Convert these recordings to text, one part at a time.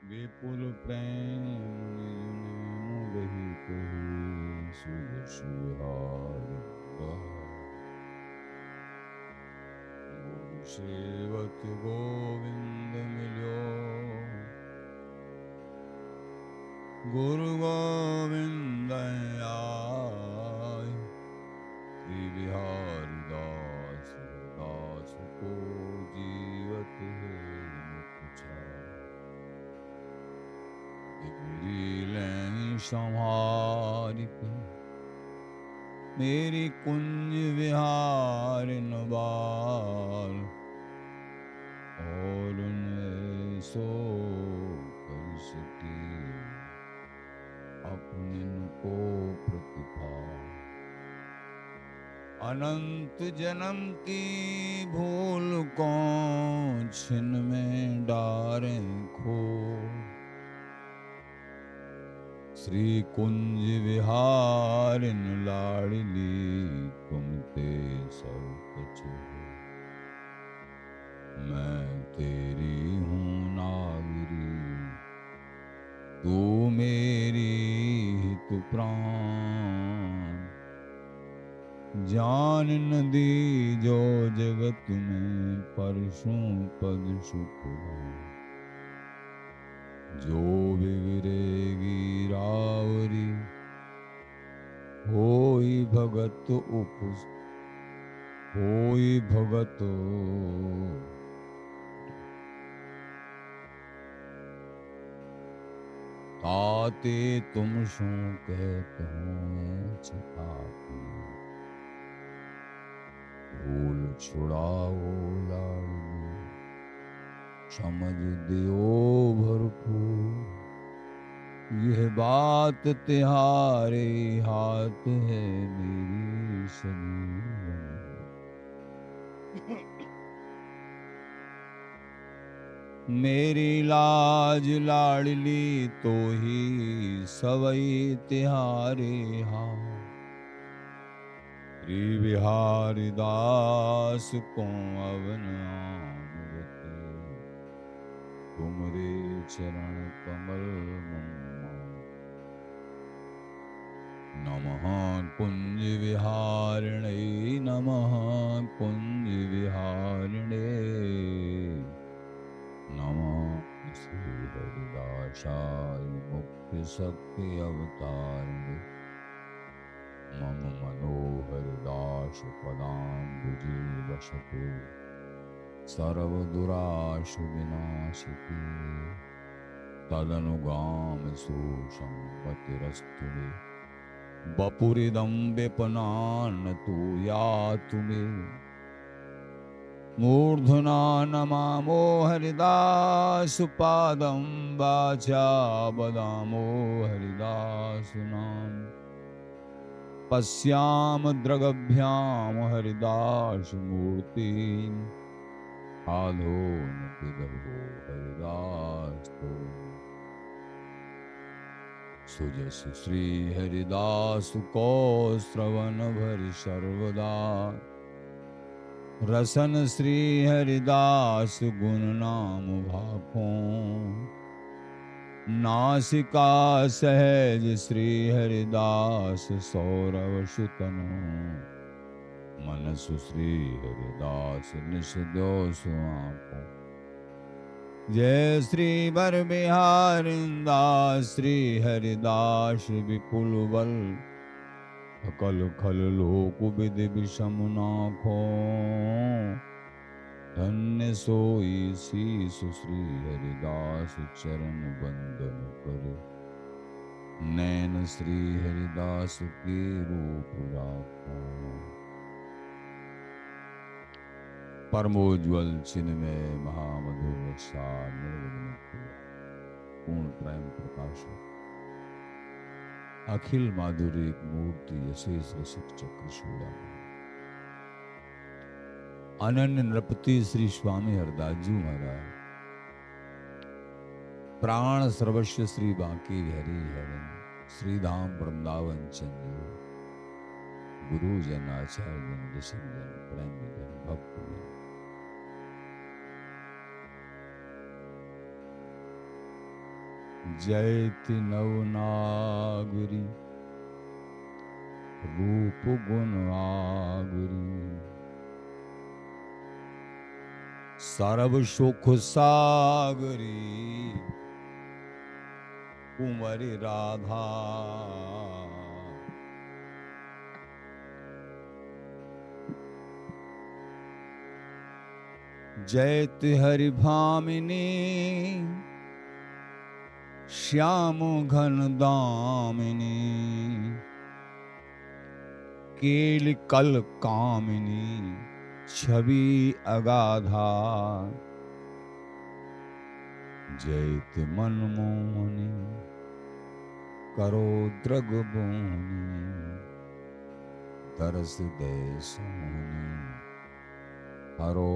विपुल प्रेम निज नैन बही कही सुयश विहार गुरु सेवत गोविंद मिलो गुरु गोविंद आय श्री बिहारी दास दास को जीवत है मुख गिरी लें संहारिक मेरी कुंज विहार बाल और उन्हें सो कर सके अपने को प्रतिभा अनंत जन्म की भूल को छिन में डारे खो श्री कुंज विहारिन लाडली तुम ते सब कुछ हो मैं तेरी हूँ नागरी तू मेरी हित प्राण जान न दी जो जगत में परशु पद सुख जो बिगड़ेगी रावरी होई भगत उपस होई भगत ताते तुम शू कहते हो छाती भूल छुड़ाओ लाडली समझ दियो भरपूर यह बात तिहारे हाथ है मेरी सजीवन मेरी लाज लाडली तो ही सवई तिहारे हाथ श्री बिहारी दास को अवन तुमरे चरण कमल नमः कुंज विहारिणे नमः कुंज विहारिणे नमः श्री हरिदासाय मुक्ति शक्ति अवतारिणे मम मनोहर दास पदाम्बुजे वसतु सर्वदुराशु विनाशिके तदनुगाम सुसंपत्तिरस्तु मे बपुरिदं विपनान तु यातु मे मूर्धना नमामो हरिदास पादं वाचा वदामो हरिदास नाम पश्याम द्रगभ्याम हरिदास मूर्ति आधो न विदहो हरिदास तो सुजस श्री हरिदास को श्रवण भरि सर्वदा रसन श्री हरिदास गुण नाम भाखों नासिका सहज श्री हरिदास सौरव सुतनु मनसु श्री हरिदास निषदो सुआंको जय श्री बर बिहारिंदास श्री हरिदास विपुल बल अकल खल लोक विधि विषम नाखो धन्य सोई शीस श्री हरिदास चरण बंदन करे नैन श्री हरिदास के रूप राखो परमोज्वल चिन्मय महामधुर सार पूर्ण प्रेम प्रकाश अखिल माधुरी मूर्ति यशेष रसिक चक्र शूड़ा अनन्य नृपति श्री स्वामी हरदास जी महाराज प्राण सर्वस्व श्री बांके हरि हरण श्री धाम वृंदावन चंद्र गुरु जन आचार्य जन ऋषि जन प्रेम जन भक्त जन जयति नवनागरी रूप गुण आगरी, सर्व सुख सागरी कुंवरी राधा। जयति हरि भामिनी श्याम घन दामिनी, केल कल कामिनी छवि अगाधा। जयति मनमोहनी करो द्रग बोनी, तरस दे सोनी हरो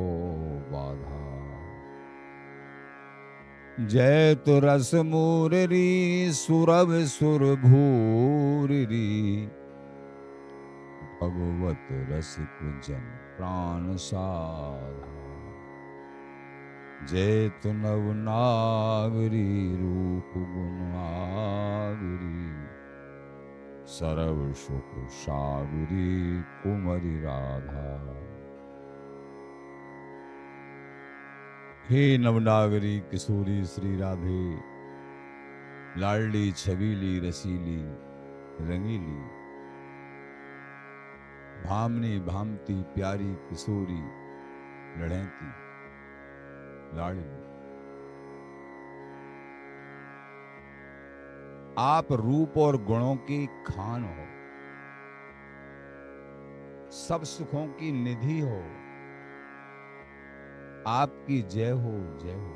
बाधा। जयतु रस मूररी सुरभ सुर भूरी, भगवत रसिक जन प्राण साधा। जयतु नवनागरी रूप गुण आगरी, सर्व सुख सागरी कुमरी राधा। हे नवनागरी किशोरी श्री राधे, लाडली छबीली रसीली रंगीली, भामनी भामती प्यारी किशोरी लड़ेती लाडली। आप रूप और गुणों की खान हो, सब सुखों की निधि हो। आपकी जय हो जय हो।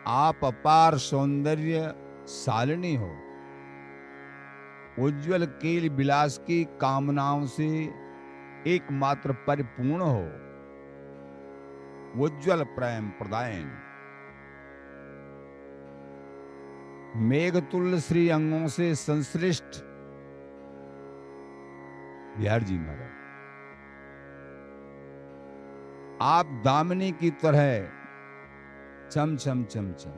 आप अपार सौंदर्य सालिनी हो, उज्जवल केल विलास की कामनाओं से एकमात्र परिपूर्ण हो, उज्जवल प्रेम प्रदायन। मेघतुल्य श्री अंगों से संश्लिष्ट बिहार जी महाराज, आप दामिनी की तरह चम चम चम चम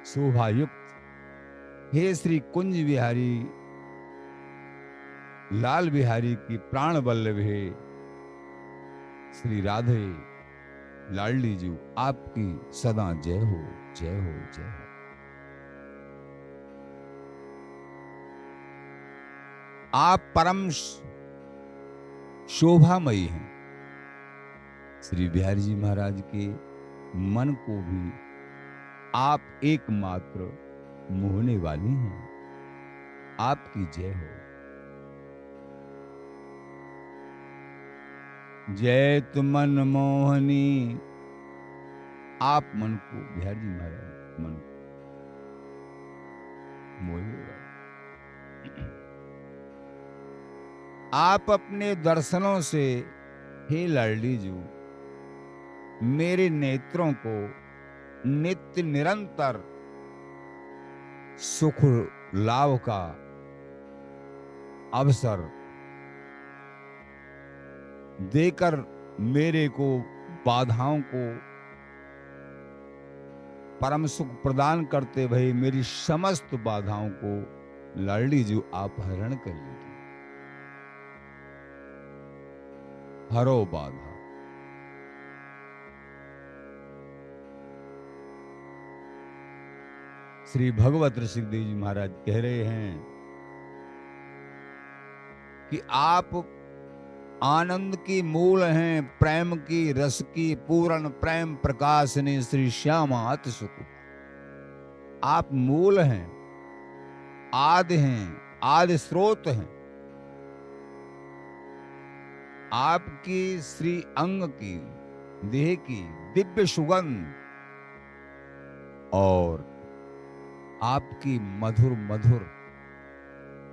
शोभायुक्त। हे श्री कुंज बिहारी लाल बिहारी की प्राण वल्लभे श्री राधे लाडली जी, आपकी सदा जय हो जय हो जय हो। आप परम शोभामयी हैं। श्री बिहारी जी महाराज के मन को भी आप एकमात्र मोहने वाली हैं। आपकी जय हो। जयत मन मोहनी, आप मन को बिहारी जी महाराज मन को मोहे। आप अपने दर्शनों से हे लाडली जी मेरे नेत्रों को नित्य निरंतर सुख लाभ का अवसर देकर मेरे को बाधाओं को परम सुख प्रदान करते भई मेरी समस्त बाधाओं को लाडली जी आप हरण कर लीजिए। हरो बाधा। श्री भगवत ऋषिदेव जी महाराज कह रहे हैं कि आप आनंद की मूल हैं, प्रेम की रस की पूर्ण प्रेम प्रकाशनी श्री श्यामा अति सुख। आप मूल हैं, आदि हैं, आदि स्रोत हैं। आपकी श्री अंग की देह की दिव्य सुगंध और आपकी मधुर मधुर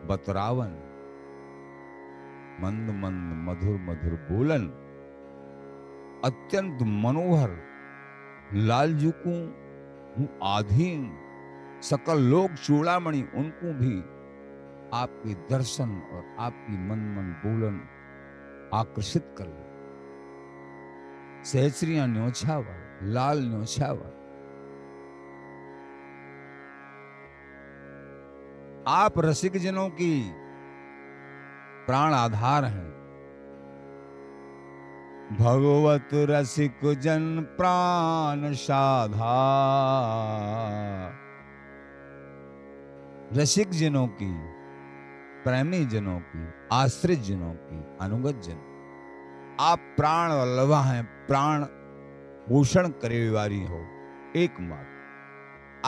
बतरावन, मंद मंद मधुर मधुर बोलन अत्यंत मनोहर, लालजू को हूँ आधीन, सकल लोग चूड़ामणि उनको भी आपके दर्शन और आपकी मन मन बोलन आकर्षित कर लो। सहचरियां न्योछावर, लाल न्योछावर, आप रसिक जनों की प्राण आधार हैं। भगवत रसिक जन प्राण साधा। रसिक जनों की, प्रेमी जनों की, आश्रित जनों की, अनुगत जन, आप प्राण वल्लभा हैं, प्राण भूषण करे वारी हो। एकमात्र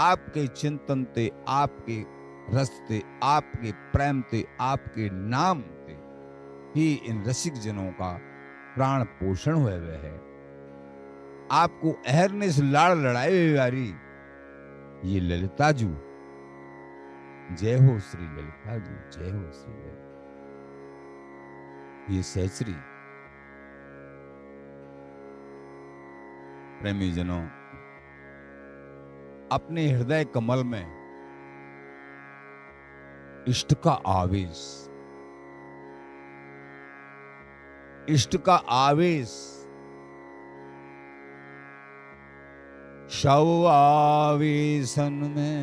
आपके चिंतन ते, आपके रस ते, आपके प्रेम ते, आपके नाम ते ही इन रसिक जनों का प्राण पोषण हुए हुए है। आपको अहरनिश लाड़ लड़ाई हुई वारी ये ललिता जू। जय हो श्री ललिता जू, जय हो श्री ललिता। ये सहचरी प्रेमी जनों, अपने हृदय कमल में इष्ट का आवेश, इष्ट का आवेश शव आवेशन में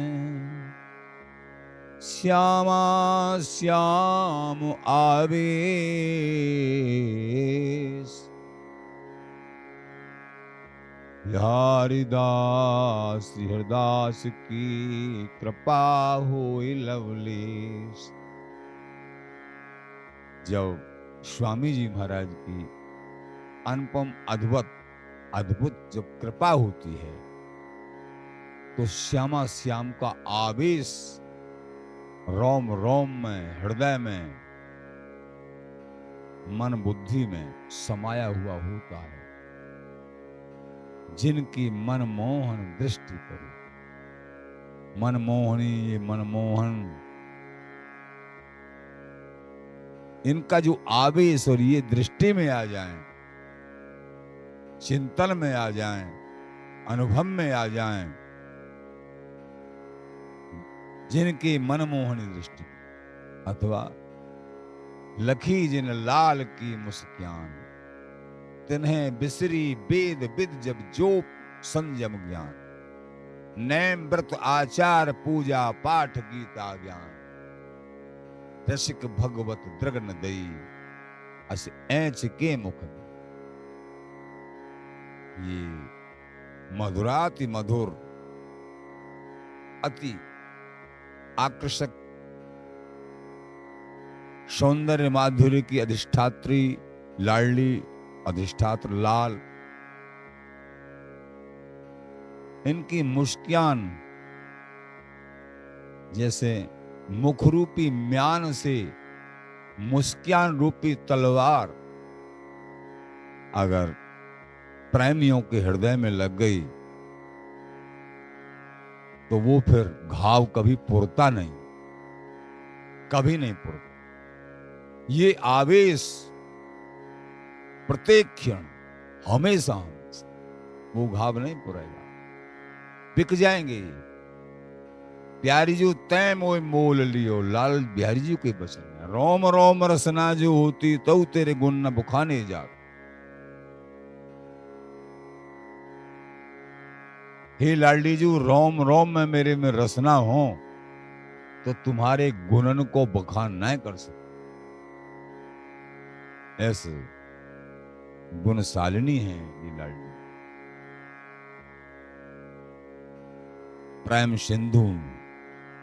श्यामा श्याम आवेश। हरिदास हरदास की कृपा होई लवलेश। जब स्वामी जी महाराज की अनुपम अद्भुत अद्भुत जब कृपा होती है तो श्यामा श्याम का आवेश रोम रोम में, हृदय में, मन बुद्धि में समाया हुआ होता है। जिनकी मनमोहन दृष्टि पर, मनमोहनी ये मनमोहन, इनका जो आवेश और ये दृष्टि में आ जाएं, चिंतन में आ जाएं, अनुभव में आ जाएं, जिनकी मनमोहनी दृष्टि अथवा लखी जिन लाल की मुस्कान, तिन्हें बिसरी वेद विद जब जो संयम ज्ञान। नैम व्रत आचार पूजा पाठ गीता ज्ञान, रसिक भगवत द्रगन दई अस ऐच के मुख में। ये मधुराति मधुर अति आकर्षक सौंदर्य माधुर्य की अधिष्ठात्री लाडली अधिष्ठात्र लाल, इनकी मुस्कान जैसे मुखरूपी म्यान से मुस्कान रूपी तलवार अगर प्रेमियों के हृदय में लग गई तो वो फिर घाव कभी पुरता नहीं, कभी नहीं पुरता। ये आवेश प्रत्येक क्षण हमेशा वो घाव नहीं पुरेगा, बिक जाएंगे। प्यारी जो तय मोय मोल लियो, लाल बिहारी जी के बचन है। रोम रोम रसना जो होती तो तेरे गुण न बुखाने जा। हे लाडली जी, रोम रोम में मेरे में रसना हो तो तुम्हारे गुणन को बखान नहीं कर सकते। ऐसे गुणशालिनी है ये लाडली। प्रेम सिंधु,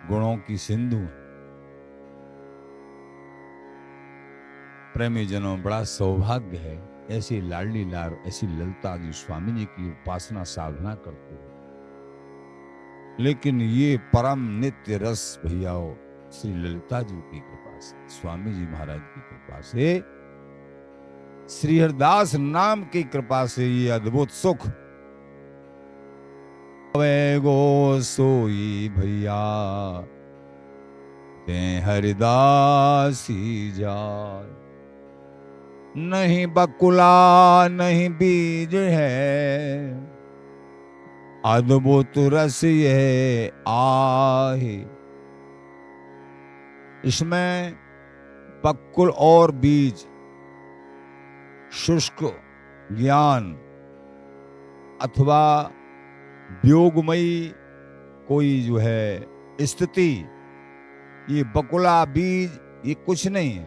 गुणों की सिंधु। प्रेमी जनों, बड़ा सौभाग्य है ऐसी लाडली लाल, ऐसी ललिता जी स्वामी जी की उपासना साधना करते हो। लेकिन ये परम नित्य रस भैया श्री ललिता जी की कृपा से, स्वामी जी महाराज की कृपा से, श्री हरदास नाम की कृपा से ये अद्भुत सुख वे गो सोई भैया ते हरिदासी जाय। नहीं बकुला नहीं बीज है, अद्भुत रस ये आहे। इसमें बकुल और बीज, शुष्क ज्ञान अथवा वियोगमयी कोई जो है स्थिति ये बकुला बीज ये कुछ नहीं है,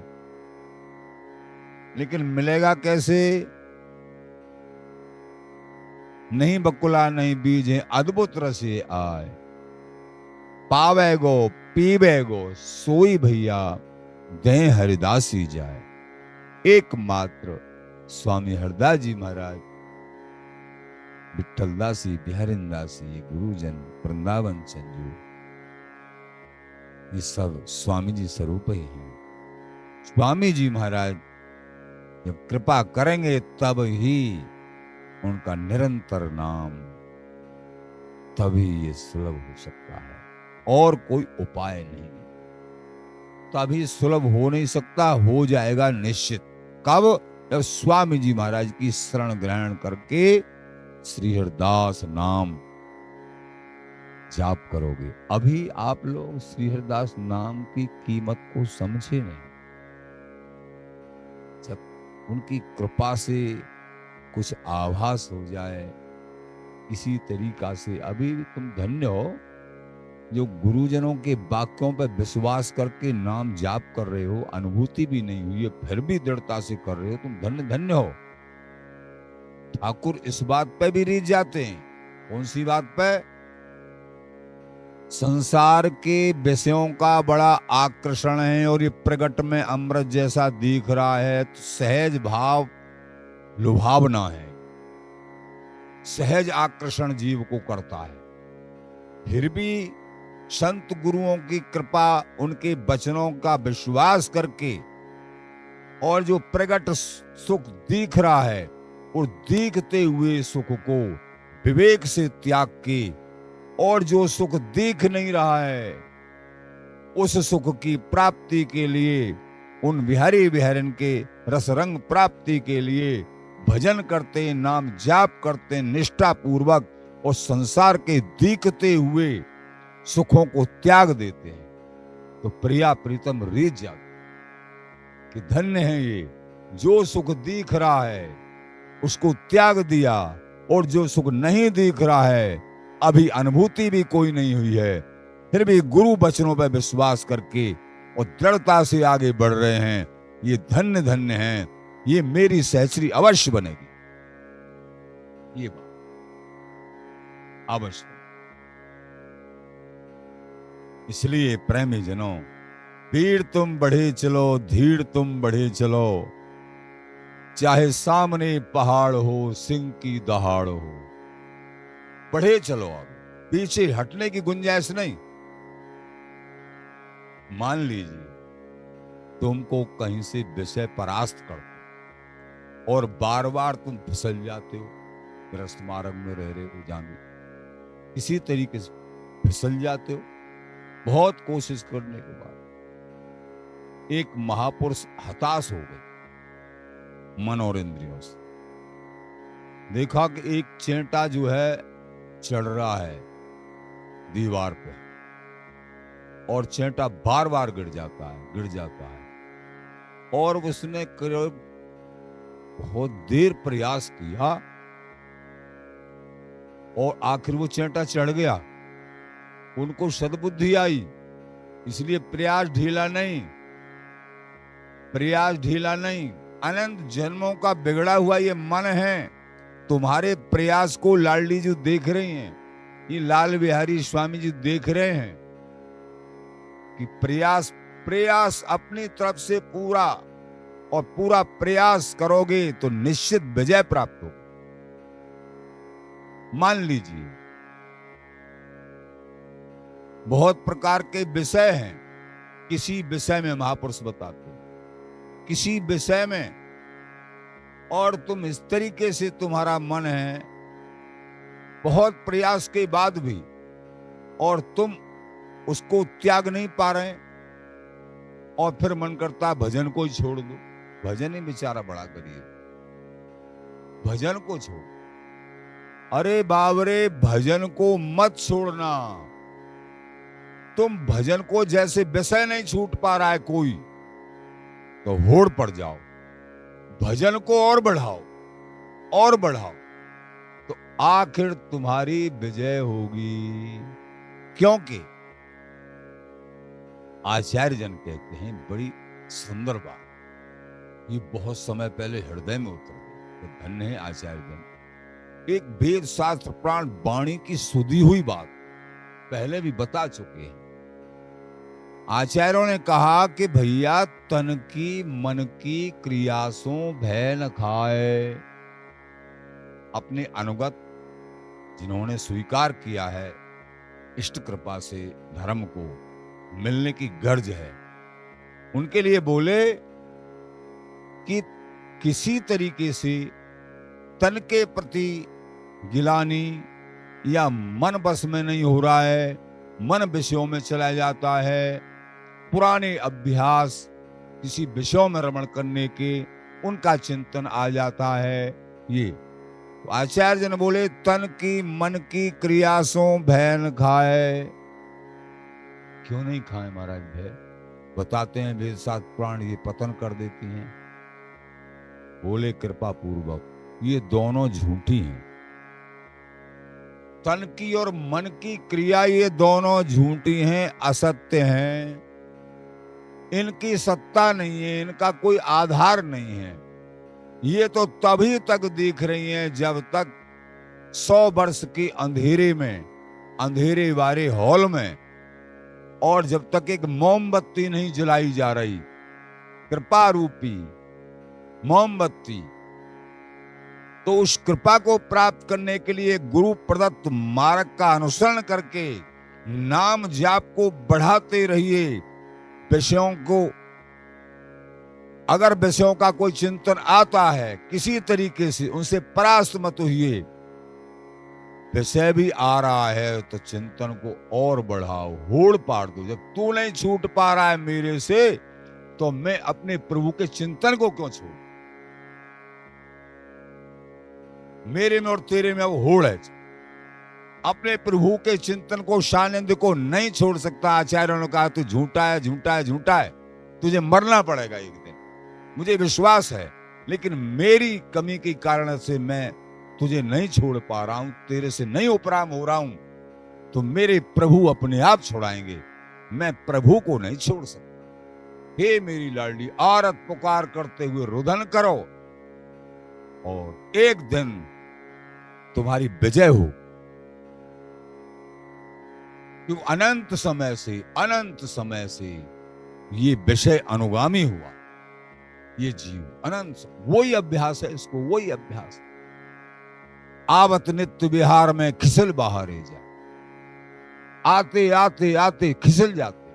लेकिन मिलेगा कैसे? नहीं बकुला नहीं बीज है, अद्भुत रस ये आए। पावेगो पीवेगो सोई भैया, दे हरिदासी जाए। एकमात्र स्वामी हरदास जी महाराज, विठलदासी बिहारिंदासी गुरुजन वृंदावन संजू, ये सब स्वामी जी स्वरूप ही हैं। स्वामी जी महाराज जब कृपा करेंगे तब ही उनका निरंतर नाम, तभी ये सुलभ हो सकता है, और कोई उपाय नहीं। तभी सुलभ हो नहीं सकता, हो जाएगा निश्चित। कब? जब स्वामी जी महाराज की शरण ग्रहण करके श्री हरिदास नाम जाप करोगे। अभी आप लोग श्री हरिदास नाम की कीमत को समझे नहीं। जब उनकी कृपा से कुछ आभास हो जाए किसी तरीका से, अभी तुम धन्य हो जो गुरुजनों के वाक्यों पर विश्वास करके नाम जाप कर रहे हो, अनुभूति भी नहीं हुई है फिर भी दृढ़ता से कर रहे हो, तुम धन्य धन्य हो। ठाकुर इस बात पे भी रीझ जाते हैं। कौन सी बात पे? संसार के विषयों का बड़ा आकर्षण है और ये प्रगट में अमृत जैसा दिख रहा है, तो सहज भाव लुभावना है, सहज आकर्षण जीव को करता है। फिर भी संत गुरुओं की कृपा, उनके वचनों का विश्वास करके, और जो प्रगट सुख दिख रहा है, और दिखते हुए सुख को विवेक से त्याग के, और जो सुख दिख नहीं रहा है उस सुख की प्राप्ति के लिए, उन बिहारी बिहारिन के रसरंग प्राप्ति के लिए भजन करते, नाम जाप करते निष्ठा पूर्वक, और संसार के दिखते हुए सुखों को त्याग देते हैं, तो प्रिया प्रीतम रीझ जाते कि धन्य है ये, जो सुख दिख रहा है उसको त्याग दिया, और जो सुख नहीं दिख रहा है, अभी अनुभूति भी कोई नहीं हुई है, फिर भी गुरु वचनों पर विश्वास करके और दृढ़ता से आगे बढ़ रहे हैं, ये धन्य धन्य हैं, ये मेरी सहचरी अवश्य बनेगी। ये बात अवश्य। इसलिए प्रेमी जनों, वीर तुम बढ़े चलो, धीर तुम बढ़े चलो, चाहे सामने पहाड़ हो, सिंह की दहाड़ हो, बढ़े चलो। अब पीछे हटने की गुंजाइश नहीं। मान लीजिए तुमको कहीं से विषय परास्त करते और बार बार तुम फिसल जाते हो, गृहस्थ मार्ग में रह रहे हो, जाने इसी तरीके से फिसल जाते हो। बहुत कोशिश करने के बाद एक महापुरुष हताश हो गए मन और इंद्रियों से। देखा कि एक चेंटा जो है चढ़ रहा है दीवार पे, और चेंटा बार बार गिर जाता है, और उसने करीब बहुत देर प्रयास किया और आखिर वो चेंटा चढ़ गया। उनको सद्बुद्धि आई, इसलिए प्रयास ढीला नहीं। अनंत जन्मों का बिगड़ा हुआ ये मन है, तुम्हारे प्रयास को लाडली जी देख रही हैं, ये लाल बिहारी स्वामी जी देख रहे हैं कि प्रयास अपनी तरफ से पूरा प्रयास करोगे तो निश्चित विजय प्राप्त हो। मान लीजिए बहुत प्रकार के विषय हैं, किसी विषय में महापुरुष बताते हैं, किसी विषय में, और तुम इस तरीके से तुम्हारा मन है बहुत प्रयास के बाद भी, और तुम उसको त्याग नहीं पा रहे, और फिर मन करता भजन को ही छोड़ दो। भजन ही बेचारा बड़ा गरीब, भजन को छोड़। अरे बाबरे, भजन को मत छोड़ना। तुम भजन को जैसे विषय नहीं छूट पा रहा है कोई, तो होड़ पड़ जाओ, भजन को और बढ़ाओ, तो आखिर तुम्हारी विजय होगी। क्योंकि आचार्य जन कहते हैं बड़ी सुंदर बात, ये बहुत समय पहले हृदय में उतर गई। तो धन्य है आचार्य जन। एक वेद शास्त्र प्राण वाणी की सुधी हुई बात पहले भी बता चुके हैं। आचार्यों ने कहा कि भैया तन की मन की क्रियासों भय न खाए। अपने अनुगत जिन्होंने स्वीकार किया है इष्ट कृपा से धर्म को मिलने की गर्ज है, उनके लिए बोले कि किसी तरीके से तन के प्रति गिलानी या मन बस में नहीं हो रहा है, मन विषयों में चला जाता है, पुराने अभ्यास किसी विषयों में रमण करने के उनका चिंतन आ जाता है। ये तो आचार्य जन बोले तन की मन की क्रियासों भय न खाए। क्यों नहीं खाए महाराज भय? बताते हैं वेद शास्त्र प्राण ये पतन कर देती हैं। बोले कृपा पूर्वक ये दोनों झूठी हैं। तन की और मन की क्रिया ये दोनों झूठी हैं, असत्य हैं। इनकी सत्ता नहीं है, इनका कोई आधार नहीं है। ये तो तभी तक दिख रही हैं जब तक 100 वर्ष की अंधेरे में, अंधेरे वाले हॉल में, और जब तक एक मोमबत्ती नहीं जलाई जा रही, कृपा रूपी मोमबत्ती। तो उस कृपा को प्राप्त करने के लिए गुरु प्रदत्त मार्ग का अनुसरण करके नाम जाप को बढ़ाते रहिए। विषयों को, अगर विषयों का कोई चिंतन आता है किसी तरीके से, उनसे परास्त मत होइए। विषय भी आ रहा है तो चिंतन को और बढ़ाओ, होड़ पाड़ दो। जब तू नहीं छूट पा रहा है मेरे से, तो मैं अपने प्रभु के चिंतन को क्यों छोड़? मेरे में और तेरे में अब होड़ है। अपने प्रभु के चिंतन को, सानिध्य को नहीं छोड़ सकता। आचार्यों ने कहा तू झूठा है, झूठा है, झूठा है, तुझे मरना पड़ेगा एक दिन। मुझे विश्वास है, लेकिन मेरी कमी के कारण से मैं तुझे नहीं छोड़ पा रहा हूं, तेरे से नहीं उपराम हो रहा हूं, तो मेरे प्रभु अपने आप छोड़ाएंगे। मैं प्रभु को नहीं छोड़ सकता। हे मेरी लाडली, आरत पुकार करते हुए रुदन करो और एक दिन तुम्हारी विजय हो। क्यों? अनंत समय से ये विषय अनुगामी हुआ, ये जीव अनंत। वही अभ्यास है इसको, वही अभ्यास। आवत नित्य विहार में खिसल बाहरे जा, आते आते आते खिसल जाते।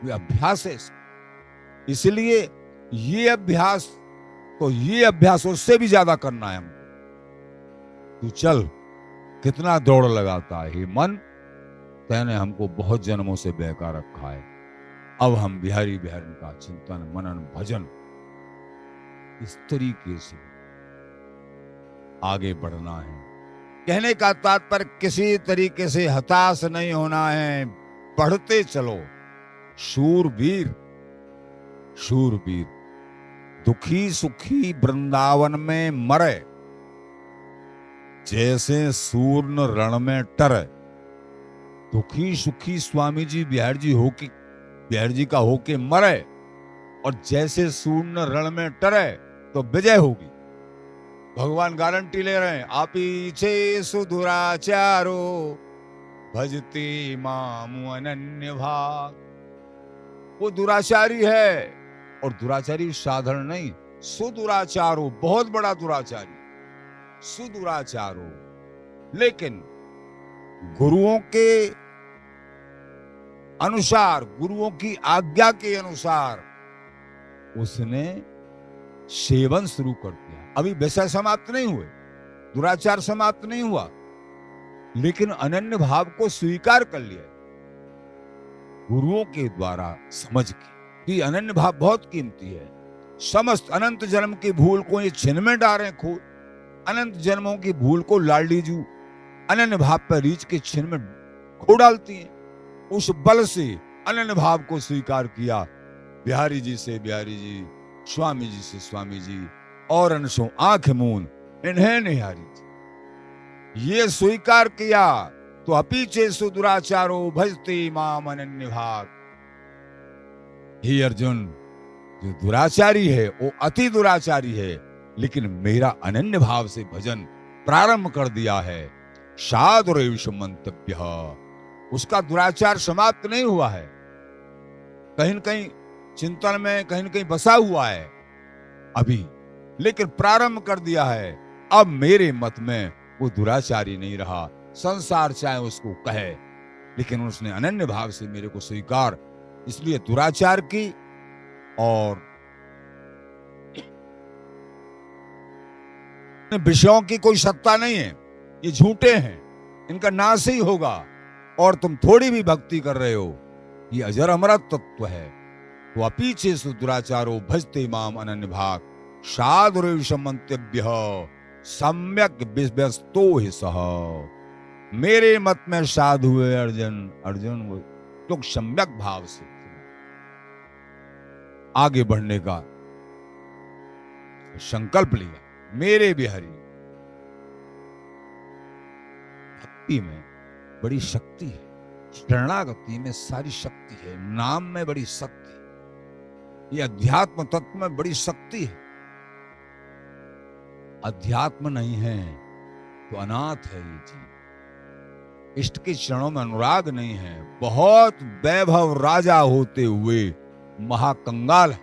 ये अभ्यास है इसको। इसलिए ये अभ्यास, तो ये अभ्यास उससे भी ज्यादा करना है हमको। तू चल, कितना दौड़ लगाता है हे मन, तैने हमको बहुत जन्मों से बहका रखा है। अब हम बिहारी बिहारी का चिंतन, मनन, भजन, इस तरीके से आगे बढ़ना है। कहने का तात्पर्य किसी तरीके से हताश नहीं होना है, बढ़ते चलो। शूरवीर, शूरवीर दुखी सुखी वृंदावन में मरे, जैसे सूर्ण रण में टरे। दुखी सुखी स्वामी जी बिहार जी का होके मरे, और जैसे सूर्ण रण में टरे तो विजय होगी। भगवान गारंटी ले रहे हैं। आप पीछे सुदुराचारो भजती मामु अनन्य भाग। वो दुराचारी है, और दुराचारी साधारण नहीं, सुदुराचारो, बहुत बड़ा दुराचारी, सुदुराचारो। लेकिन गुरुओं के अनुसार, गुरुओं की आज्ञा के अनुसार उसने सेवन शुरू कर दिया। अभी विषय समाप्त नहीं हुए, दुराचार समाप्त नहीं हुआ, लेकिन अनन्य भाव को स्वीकार कर लिया गुरुओं के द्वारा समझ के कि अनन्य भाव बहुत कीमती है। समस्त अनंत जन्म की भूल को ये छिन में डालें खो, अनंत जन्मों की भूल को लाडली जू अनन्य भाव पर रीच के छिन में खो डालती हैं। उस बल से अनन्य भाव को स्वीकार किया। बिहारी जी से बिहारी जी, स्वामी जी से स्वामी जी, और अनसों आंख मून इन्हें निहारी जी। ये स्वीकार किया तो अपीछे सुदुराचारो भजते माम अनन्य भाग। हे अर्जुन, जो दुराचारी है वो अति दुराचारी है, लेकिन मेरा अनन्य भाव से भजन प्रारंभ कर दिया है, साधुरेष मंतव्य, उसका दुराचार समाप्त नहीं हुआ है, कहीं न कहीं चिंतन में कहीं न कहीं बसा हुआ है अभी, लेकिन प्रारंभ कर दिया है। अब मेरे मत में वो दुराचारी नहीं रहा, संसार चाहे उसको कहे, लेकिन उसने अनन्य भाव से मेरे को स्वीकार, इसलिए दुराचार की और विषयों की कोई सत्ता नहीं है, ये झूठे हैं, इनका नाश ही होगा। और तुम थोड़ी भी भक्ति कर रहे हो, ये अजर अमरत तत्व है। तो अपीछे सु दुराचारो भजते माम अनन्य भाग, साधुरेष मंतव्य सम्यक व्यस्तो ही सह। मेरे मत में साधु है अर्जुन वो तो सम्यक भाव से आगे बढ़ने का संकल्प लिया। मेरे बिहारी, भक्ति में बड़ी शक्ति है, शरणागति में सारी शक्ति है, नाम में बड़ी शक्ति है, ये अध्यात्म तत्व में बड़ी शक्ति है। अध्यात्म नहीं है तो अनाथ है ये जीव, इष्ट के चरणों में अनुराग नहीं है, बहुत वैभव राजा होते हुए महाकंगाल है,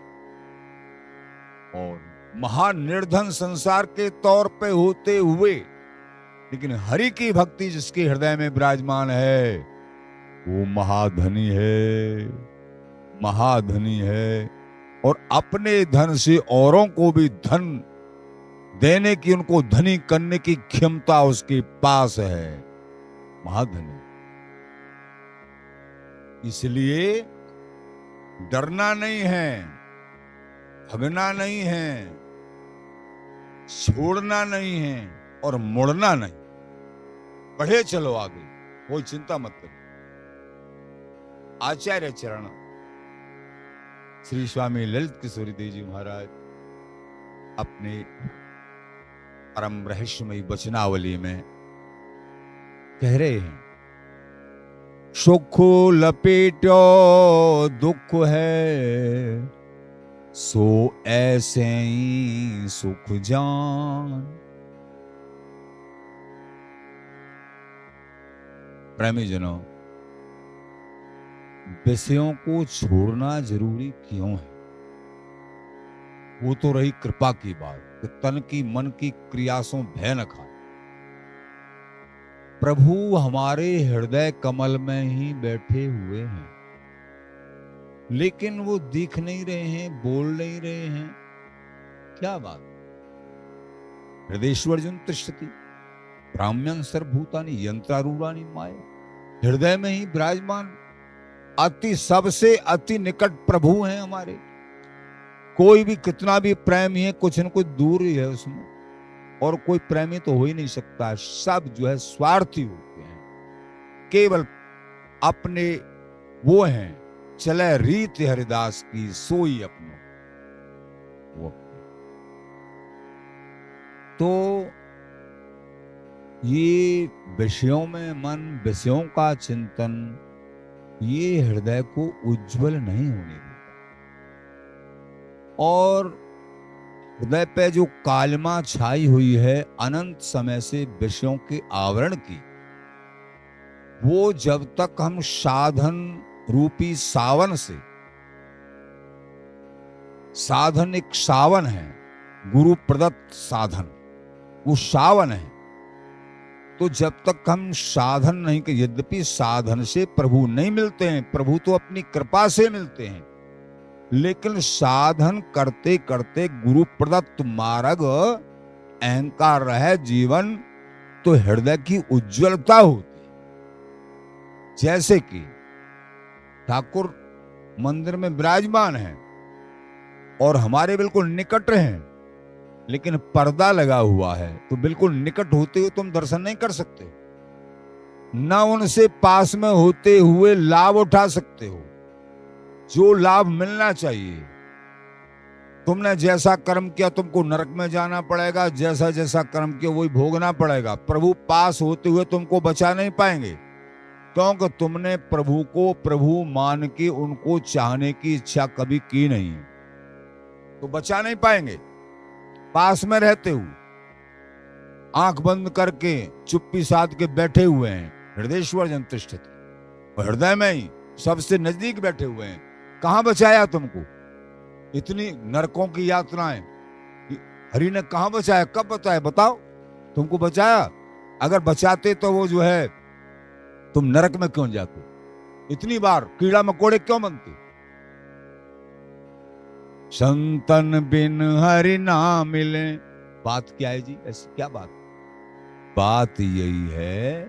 और महानिर्धन संसार के तौर पे होते हुए, लेकिन हरि की भक्ति जिसके हृदय में विराजमान है वो महाधनी है, महाधनी है, और अपने धन से औरों को भी धन देने की, उनको धनी करने की क्षमता उसके पास है, महाधनी। इसलिए डरना नहीं है, भगना नहीं है, छोड़ना नहीं है और मुड़ना नहीं, बढ़े चलो आगे, कोई चिंता मत करो। आचार्य चरण श्री स्वामी ललित किशोरी देव जी महाराज अपने परम रहस्यमयी वचनावली में कह रहे हैं, सुख लपेटो दुख है, सो ऐसे ही सुख जान। प्रेमी जनों, विषयों को छोड़ना जरूरी क्यों है? वो तो रही कृपा की बात कि तन की मन की क्रियासों भय न खाए। प्रभु हमारे हृदय कमल में ही बैठे हुए हैं, लेकिन वो दिख नहीं रहे हैं, बोल नहीं रहे हैं, क्या बात? हृदयेश्वर्जुन तिष्ठति ब्राह्मण सर्वभूतानि यंत्रारूढ़ानि माया। हृदय में ही विराजमान अति सबसे अति निकट प्रभु हैं हमारे। कोई भी कितना भी प्रेमी है, कुछ न कुछ दूर ही है उसमें, और कोई प्रेमी तो हो ही नहीं सकता। सब जो है स्वार्थी होते हैं, केवल अपने वो हैं, चले रीत हरिदास की सोई अपनों वो। तो ये विषयों में मन, विषयों का चिंतन, ये हृदय को उज्जवल नहीं होने देता, और हृदय पे जो कालिमा छाई हुई है अनंत समय से विषयों के आवरण की, वो जब तक हम साधन रूपी सावन से, साधन एक सावन है, गुरु प्रदत्त साधन, वो सावन है, तो जब तक हम साधन नहीं कर, यद्यपि साधन से प्रभु नहीं मिलते हैं, प्रभु तो अपनी कृपा से मिलते हैं, लेकिन साधन करते करते गुरु प्रदत्त मार्ग अहंकार रहे जीवन, तो हृदय की उज्जवलता होती है। जैसे कि ठाकुर मंदिर में विराजमान है और हमारे बिल्कुल निकट हैं, लेकिन पर्दा लगा हुआ है, तो बिल्कुल निकट होते हुए तुम दर्शन नहीं कर सकते, न उनसे पास में होते हुए लाभ उठा सकते हो, जो लाभ मिलना चाहिए। तुमने जैसा कर्म किया तुमको नरक में जाना पड़ेगा, जैसा जैसा कर्म किया वही भोगना पड़ेगा। प्रभु पास होते हुए तुमको बचा नहीं पाएंगे, क्योंकि तुमने प्रभु को प्रभु मान के उनको चाहने की इच्छा कभी की नहीं, तो बचा नहीं पाएंगे। पास में रहते हुए, आंख बंद करके चुप्पी साध के बैठे हुए हैं, हृदयेश्वर जन तिष्ठति, हृदय में ही सबसे नजदीक बैठे हुए हैं। कहां बचाया तुमको? इतनी नरकों की यात्राएं हरि ने कहां बचाया, कब बचाया? बताओ, तुमको बचाया? अगर बचाते तो वो जो है तुम नरक में क्यों जाते? इतनी बार कीड़ा मकोड़े क्यों बनते? संतन बिन हरि ना मिले। बात क्या है जी? ऐसी क्या बात? बात यही है,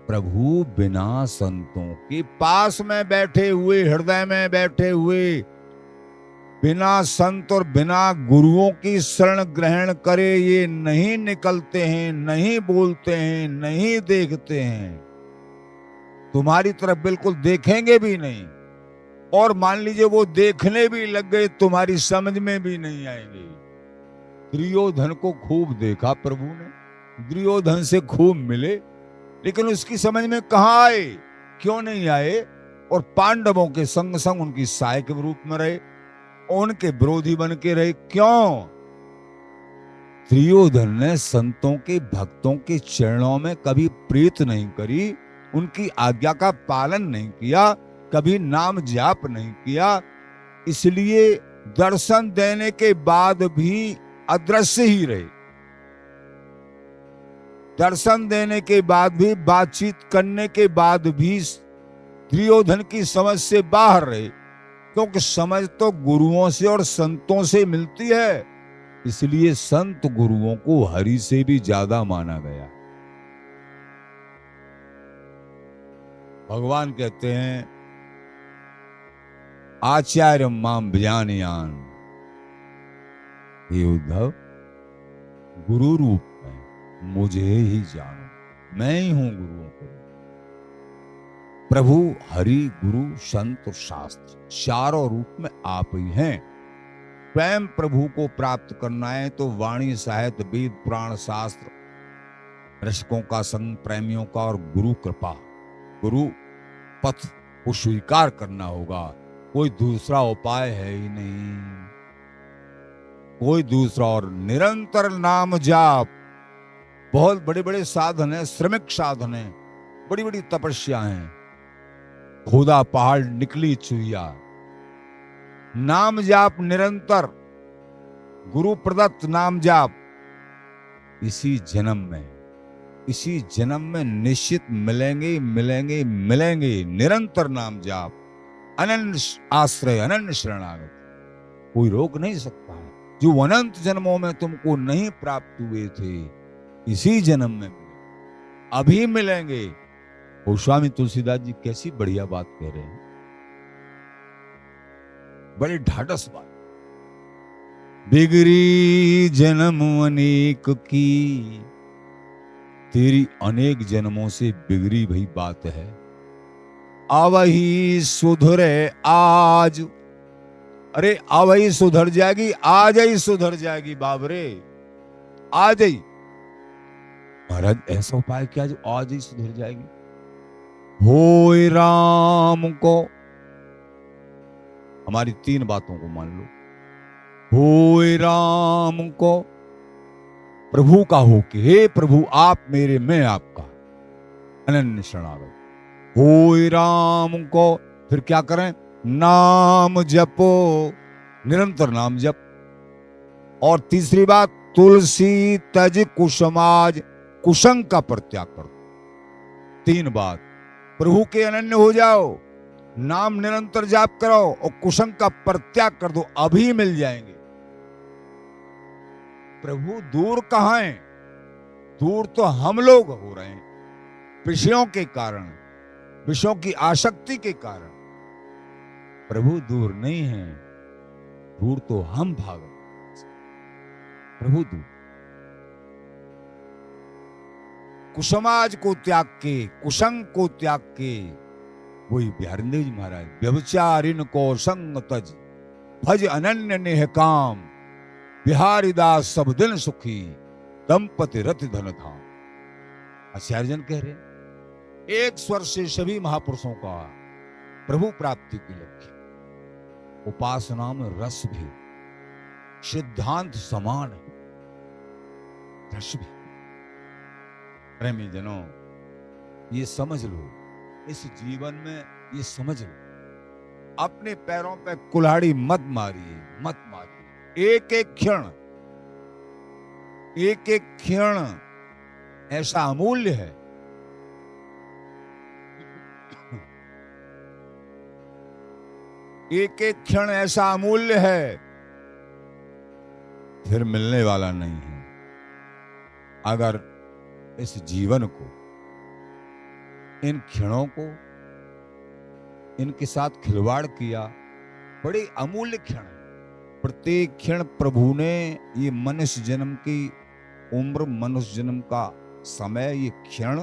प्रभु बिना संतों के पास में बैठे हुए, हृदय में बैठे हुए, बिना संत और बिना गुरुओं की शरण ग्रहण करे ये नहीं निकलते हैं, नहीं बोलते हैं, नहीं देखते हैं। तुम्हारी तरफ बिल्कुल देखेंगे भी नहीं, और मान लीजिए वो देखने भी लग गए, तुम्हारी समझ में भी नहीं आएंगे। दुर्योधन को खूब देखा प्रभु ने, दुर्योधन से खूब मिले, लेकिन उसकी समझ में कहां आए? क्यों नहीं आए? और पांडवों के संग संग उनकी सहायक के रूप में रहे, उनके विरोधी बन के रहे। क्यों? दुर्योधन ने संतों के भक्तों के चरणों में कभी प्रीत नहीं करी, उनकी आज्ञा का पालन नहीं किया, कभी नाम जाप नहीं किया, इसलिए दर्शन देने के बाद भी अदृश्य ही रहे। दर्शन देने के बाद भी, बातचीत करने के बाद भी दुर्योधन की समझ से बाहर रहे, क्योंकि समझ तो गुरुओं से और संतों से मिलती है। इसलिए संत गुरुओं को हरि से भी ज्यादा माना गया। भगवान कहते हैं, आचार्य माम विजानयान। हे उद्धव, गुरु रूप में मुझे ही जानो, मैं ही हूं गुरुओं को। प्रभु, हरि, गुरु, संत और शास्त्र, चारों रूप में आप ही हैं। स्वयं प्रभु को प्राप्त करना है तो वाणी, साहित्य, वेद, पुराण, शास्त्र, रसिकों का संग, प्रेमियों का, और गुरु कृपा, गुरु पथ को स्वीकार करना होगा। कोई दूसरा उपाय है ही नहीं, कोई दूसरा। और निरंतर नाम जाप, बहुत बड़े बड़े साधन है, श्रमिक साधन है, बड़ी बड़ी तपस्या है। खोदा पहाड़ निकली चुहिया, नाम जाप निरंतर, गुरु प्रदत्त नाम जाप। इसी जन्म में निश्चित मिलेंगे मिलेंगे मिलेंगे। निरंतर नाम जाप, अनन्य आश्रय, अनन्य शरणागत, कोई रोक नहीं सकता है। जो अनंत जन्मों में तुमको नहीं प्राप्त हुए थे, इसी जन्म में मिले, अभी मिलेंगे। गोस्वामी तुलसीदास जी कैसी बढ़िया बात कह रहे हैं, बड़ी ढाढ़स बात। बिगड़ी जन्म अनेक की, तेरी अनेक जन्मों से बिगड़ी भई बात है। आवही सुधरे आज, अरे आवही सुधर जाएगी, आज ही सुधर जाएगी बाबरे, आज ही। महाराज ऐसा उपाय क्या जो आज ही सुधर जाएगी? होय राम को, हमारी 3 बातों को मान लो। होय राम को, प्रभु का हो कि हे प्रभु आप मेरे, मैं आपका, अनन्य शरणागत। होय राम को, फिर क्या करें? नाम जपो, निरंतर नाम जप। और तीसरी बात, तुलसी तज कुसुमाज, कुसंग का परित्याग करो। 3 बात, प्रभु के अनन्य हो जाओ, नाम निरंतर जाप करो, और कुसंग का परित्याग कर दो, अभी मिल जाएंगे। प्रभु दूर कहां है? दूर तो हम लोग हो रहे हैं, विषयों के कारण, विषयों की आसक्ति के कारण। प्रभु दूर नहीं है, दूर तो हम भाग रहे हैं। प्रभु दूर। कुसमाज को त्याग के, कुसंग को त्याग के, वही बिहारी देव जी महाराज, व्यभिचारिन को संग तज, भज अनन्य नेह काम, बिहारी दास सब दिन सुखी, दंपति रति धन धाम। आचार्य जन कह रहे, एक स्वर से सभी महापुरुषों का प्रभु प्राप्ति के लक्ष्य। उपासना में रस भी, सिद्धांत समान है, रस भी। प्रेमी जनों, ये समझ लो, इस जीवन में ये समझ लो, अपने पैरों पे कुल्हाड़ी मत मारिए, मत मारिए। एक एक क्षण ऐसा अमूल्य है, एक एक क्षण ऐसा अमूल्य है, फिर मिलने वाला नहीं है। अगर इस जीवन को, इन क्षणों को, इनके साथ खिलवाड़ किया, बड़े अमूल्य क्षण है। प्रत्येक क्षण प्रभु ने ये मनुष्य जन्म की उम्र, मनुष्य जन्म का समय, ये क्षण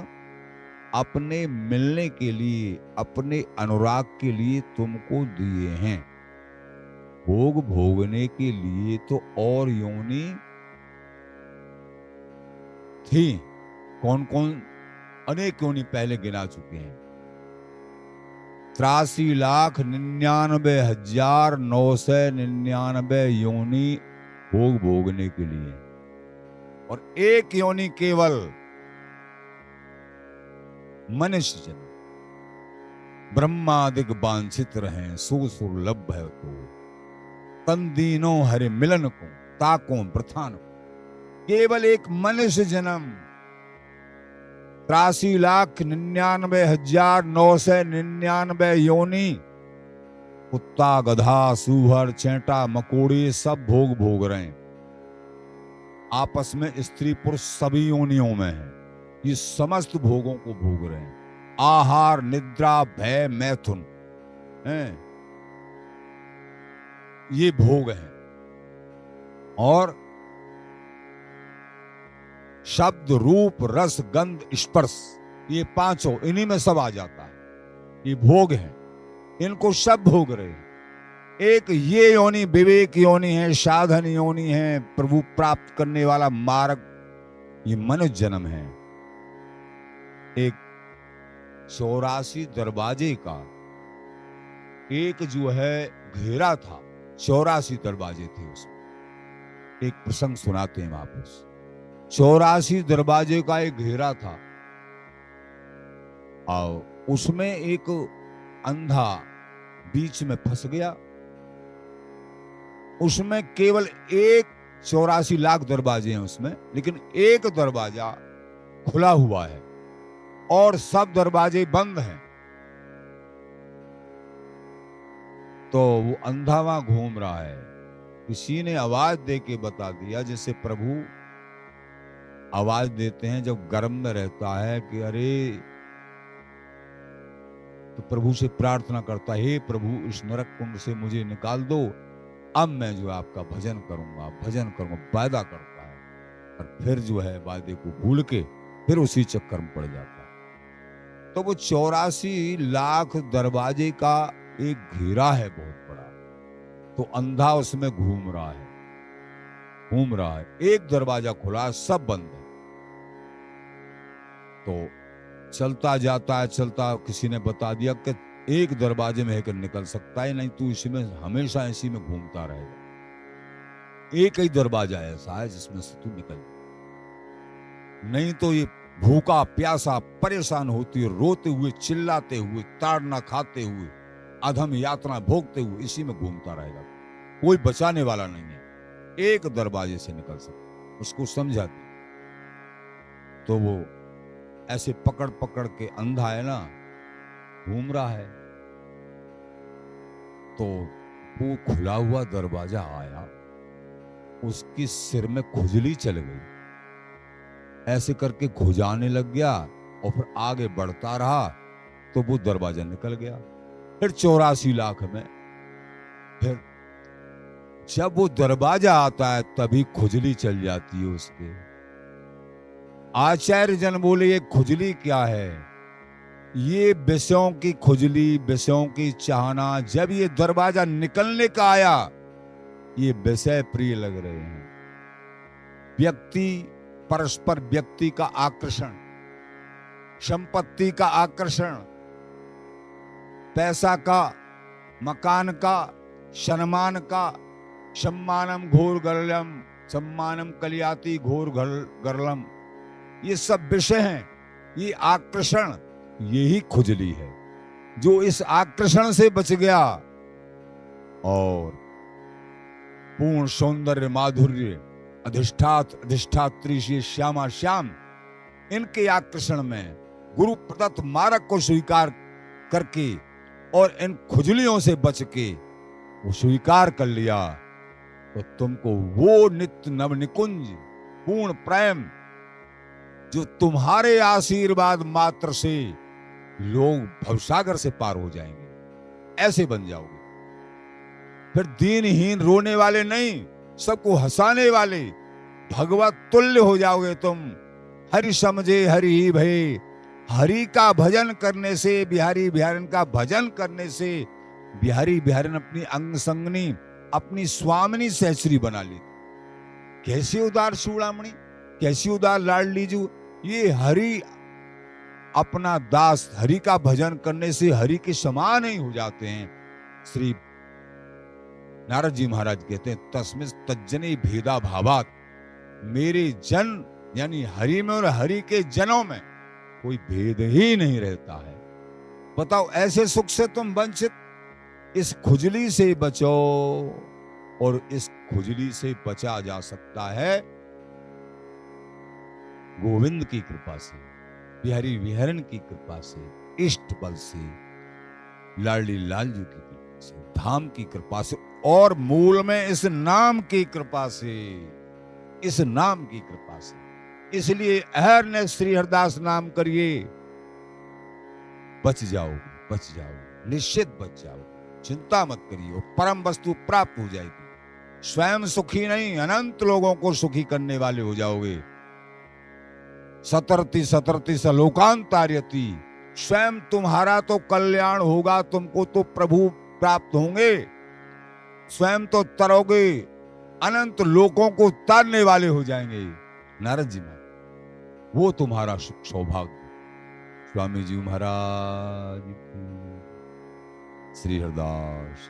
अपने मिलने के लिए, अपने अनुराग के लिए तुमको दिए हैं। भोग भोगने के लिए तो और योनि थी, कौन कौन, अनेक योनि पहले गिना चुके हैं। 83,99,999 योनि भोग भोगने के लिए, और एक योनि केवल मनुष्य जन्म। ब्रह्मादिक वांछित रहे सो सुलभ है तो, कंदीनो हरे मिलन को ताको प्रथान को। केवल एक मनुष्य जन्म, 83,99,999 योनि, कुत्ता, गधा, सूहर, चेंटा, मकोड़े सब भोग भोग रहे हैं आपस में। स्त्री पुरुष सभी योनियों में है, ये समस्त भोगों को भोग रहे हैं। आहार, निद्रा, भय, मैथुन हैं, ये भोग हैं। और शब्द, रूप, रस, गंध, स्पर्श, ये पांचों, इन्हीं में सब आ जाता है, ये भोग हैं। इनको सब भोग रहे हैं। एक ये योनि विवेक योनि है, साधन योनि है, प्रभु प्राप्त करने वाला मार्ग, ये मनुष्य जन्म है। एक 84 दरवाजे का एक जो है घेरा था, 84 दरवाजे थे उसमें। एक प्रसंग सुनाते हैं वापस। 84 दरवाजे का एक घेरा था और उसमें एक अंधा बीच में फंस गया। उसमें केवल एक, 84 लाख दरवाजे हैं उसमें, लेकिन एक दरवाजा खुला हुआ है और सब दरवाजे बंद हैं। तो वो अंधा वहां घूम रहा है। किसी ने आवाज दे के बता दिया, जैसे प्रभु आवाज देते हैं जब गर्म में रहता है कि अरे, तो प्रभु से प्रार्थना करता है, हे प्रभु इस नरक कुंड से मुझे निकाल दो, अब मैं जो आपका भजन करूंगा, वादा करता है। और फिर जो है वादे को भूल के फिर उसी चक्कर में पड़ जाता है। तो वो 84 लाख दरवाजे का एक घेरा है बहुत बड़ा, तो अंधा उसमें घूम रहा है। एक दरवाजा खुला, सब बंद है। तो चलता जाता है, किसी ने बता दिया कि एक दरवाजे में होकर निकल सकता है, नहीं तू इसमें हमेशा इसी में घूमता रहेगा। एक ही दरवाजा ऐसा है जिसमें से तू निकल, नहीं तो ये भूखा प्यासा परेशान होती, रोते हुए, चिल्लाते हुए, ताड़ना खाते हुए, अधम यातना भोगते हुए इसी में घूमता रहेगा। कोई बचाने वाला नहीं है, एक दरवाजे से निकल सकता। उसको समझा दी। तो वो ऐसे पकड़ पकड़ के, अंधा है ना, घूम रहा है। तो वो खुला हुआ दरवाजा आया, उसके सिर में खुजली चल गई, ऐसे करके खुजाने लग गया और फिर आगे बढ़ता रहा तो वो दरवाजा निकल गया। फिर 84 लाख में, फिर जब वो दरवाजा आता है तभी खुजली चल जाती है उसके। आचार्य जन बोले ये खुजली क्या है? ये विषयों की खुजली, विषयों की चाहना। जब ये दरवाजा निकलने का आया, ये विषय प्रिय लग रहे हैं। व्यक्ति परस्पर व्यक्ति का आकर्षण, संपत्ति का आकर्षण, पैसा का, मकान का, सम्मान का, सम्मानम घोर गरलम, सम्मानम कलियाति घोर गरलम, ये सब विषय हैं। ये आकर्षण, यही खुजली है। जो इस आकर्षण से बच गया और पूर्ण सौंदर्य माधुर्य अधिष्ठात्री से श्यामा श्याम, इनके आकर्षण में गुरु प्रदत्त मार्ग को स्वीकार करके और इन खुजलियों से बच के वो स्वीकार कर लिया, तो तुमको वो नित्य नव निकुंज पूर्ण प्रेम, जो तुम्हारे आशीर्वाद मात्र से लोग भवसागर से पार हो जाएंगे, ऐसे बन जाओगे। फिर दीनहीन रोने वाले नहीं, सबको हंसाने वाले भगवत तुल्य हो जाओगे तुम। हरि समझे हरि ही भय, हरि का भजन करने से, बिहारी बिहारन का भजन करने से बिहारी बिहारन अपनी अंग संगनी, अपनी स्वामिनी सहचरी बना ली। कैसी उदार चूड़ामणि, कैसी उदार लाडली जू। ये हरि अपना दास, हरि का भजन करने से हरि के समान ही हो जाते हैं। श्री नारद जी महाराज कहते हैं तस्मिन् तज्जने भेदा भावात, मेरे जन यानी हरि में और हरि के जनों में कोई भेद ही नहीं रहता है। बताओ, ऐसे सुख से तुम वंचित, इस खुजली से बचो। और इस खुजली से बचा जा सकता है गोविंद की कृपा से, बिहारी बिहारन की कृपा से, इष्ट बल से, लाडली लालजू की कृपा से, धाम की कृपा से, और मूल में इस नाम की कृपा से, इस नाम की कृपा से। इसलिए अहरने श्री हरदास नाम करिए, बच जाओगे, बच जाओगे, निश्चित बच जाओगे। चिंता मत करिए, परम वस्तु प्राप्त हो जाएगी। स्वयं सुखी नहीं, अनंत लोगों को सुखी करने वाले हो जाओगे। सतरति सतरति स लोकांतार्यति, स्वयं तुम्हारा तो कल्याण होगा, तुमको तो प्रभु प्राप्त होंगे, स्वयं तो तरोगे, अनंत लोगों को तारने वाले हो जाएंगे। नारद जी में वो तुम्हारा सुख सौभाग्य। स्वामी जी महाराज श्री हरदास।